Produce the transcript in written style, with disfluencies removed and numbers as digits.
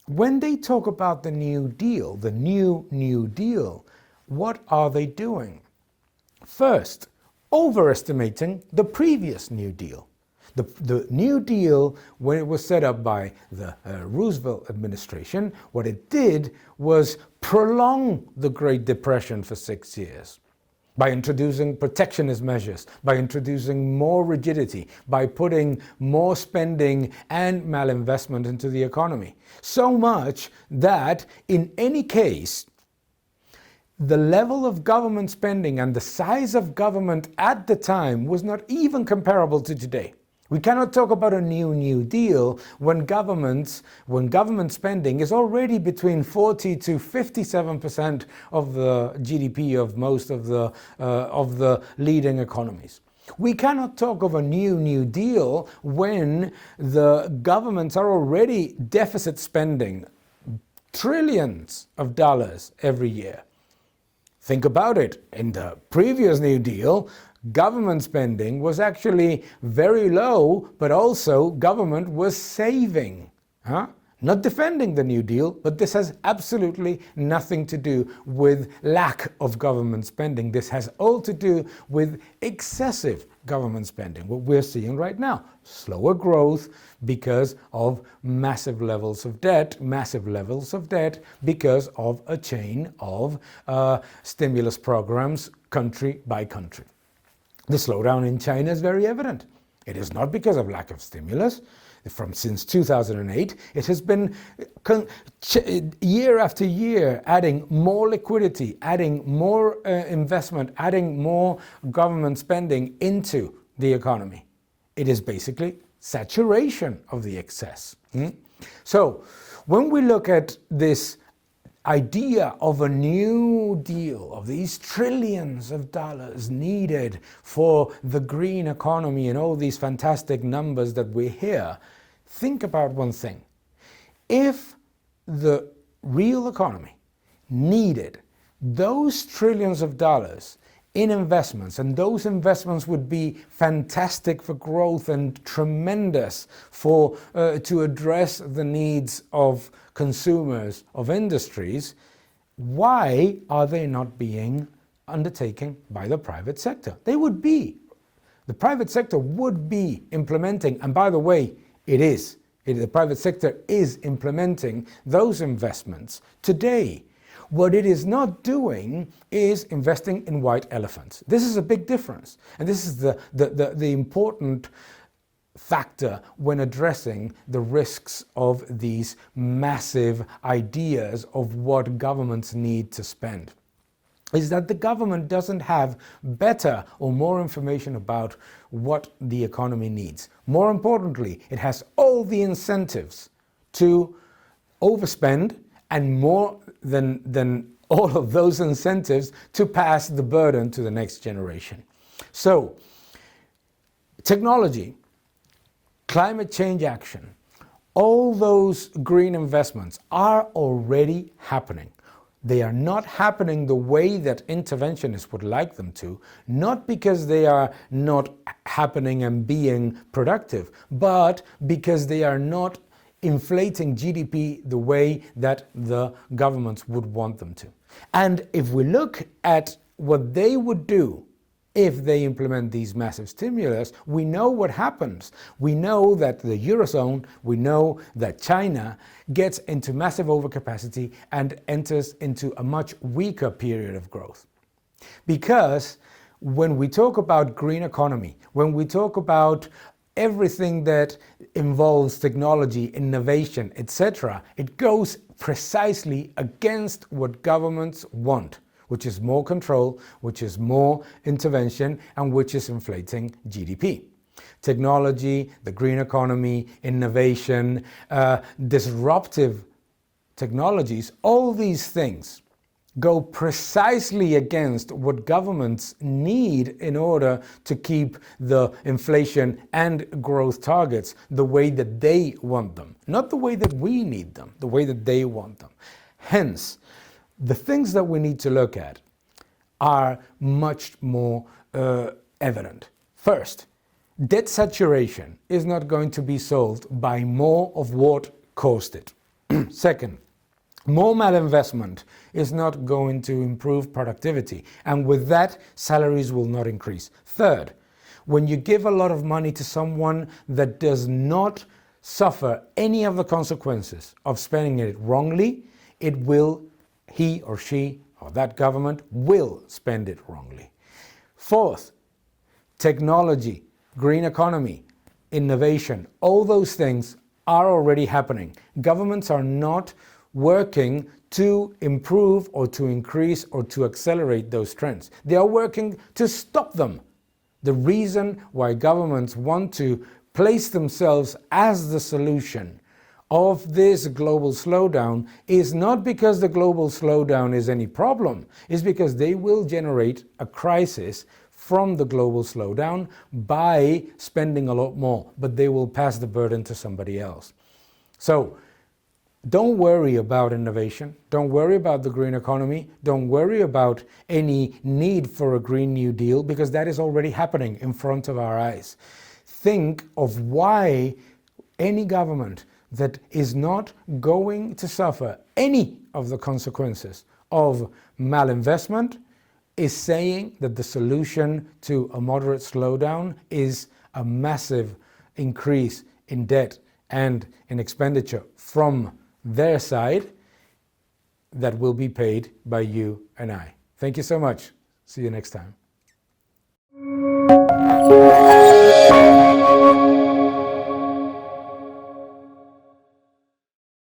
when they talk about the New Deal, the New Deal, what are they doing? First, overestimating the previous New Deal. The New Deal, when it was set up by the Roosevelt administration, what it did was prolong the Great Depression for 6 years by introducing protectionist measures, by introducing more rigidity, by putting more spending and malinvestment into the economy. So much that in any case, the level of government spending and the size of government at the time was not even comparable to today. We cannot talk about a New Deal when government spending is already between 40 to 57% of the GDP of most of the leading economies. We cannot talk of a New Deal when the governments are already deficit spending trillions of dollars every year. Think about it. In the previous New Deal, government spending was actually very low, but also government was saving. Not defending the New Deal, but this has absolutely nothing to do with lack of government spending. This has all to do with excessive government spending. What we're seeing right now, slower growth because of massive levels of debt because of a chain of stimulus programs country by country. The slowdown in China is very evident. It is not because of lack of stimulus. Since 2008, it has been year after year adding more liquidity, adding more investment, adding more government spending into the economy. It is basically saturation of the excess. So when we look at this idea of a New Deal, of these trillions of dollars needed for the green economy and all these fantastic numbers that we hear, think about one thing. If the real economy needed those trillions of dollars in investments, and those investments would be fantastic for growth and tremendous for to address the needs of consumers, of industries, why are they not being undertaken by the private sector? They would be. The private sector would be implementing, and by the way, the private sector is implementing those investments today. What it is not doing is investing in white elephants. This is a big difference. And this is the important factor when addressing the risks of these massive ideas of what governments need to spend. Is that the government doesn't have better or more information about what the economy needs. More importantly, it has all the incentives to overspend, and more than all of those incentives to pass the burden to the next generation. So, technology, climate change action, all those green investments are already happening. They are not happening the way that interventionists would like them to, not because they are not happening and being productive, but because they are not inflating GDP the way that the governments would want them to. And if we look at what they would do if they implement these massive stimulus, we know what happens. We know that the Eurozone, we know that China gets into massive overcapacity and enters into a much weaker period of growth. Because when we talk about green economy, when we talk about everything that involves technology, innovation, etc., it goes precisely against what governments want, which is more control, which is more intervention, and which is inflating GDP. Technology, the green economy, innovation, disruptive technologies, all these things go precisely against what governments need in order to keep the inflation and growth targets the way that they want them. Not the way that we need them, the way that they want them. Hence, the things that we need to look at are much more evident. First, debt saturation is not going to be solved by more of what caused it. Second, more malinvestment is not going to improve productivity, and with that, salaries will not increase. Third, when you give a lot of money to someone that does not suffer any of the consequences of spending it wrongly, he or she or that government will spend it wrongly. Fourth, technology, green economy, innovation, all those things are already happening. Governments are not working to improve or to increase or to accelerate those trends. They are working to stop them. The reason why governments want to place themselves as the solution of this global slowdown is not because the global slowdown is any problem, it's because they will generate a crisis from the global slowdown by spending a lot more, but they will pass the burden to somebody else. So don't worry about innovation, don't worry about the green economy, don't worry about any need for a Green New Deal, because that is already happening in front of our eyes. Think of why any government that is not going to suffer any of the consequences of malinvestment is saying that the solution to a moderate slowdown is a massive increase in debt and in expenditure from their side that will be paid by you and I. Thank you so much. See you next time.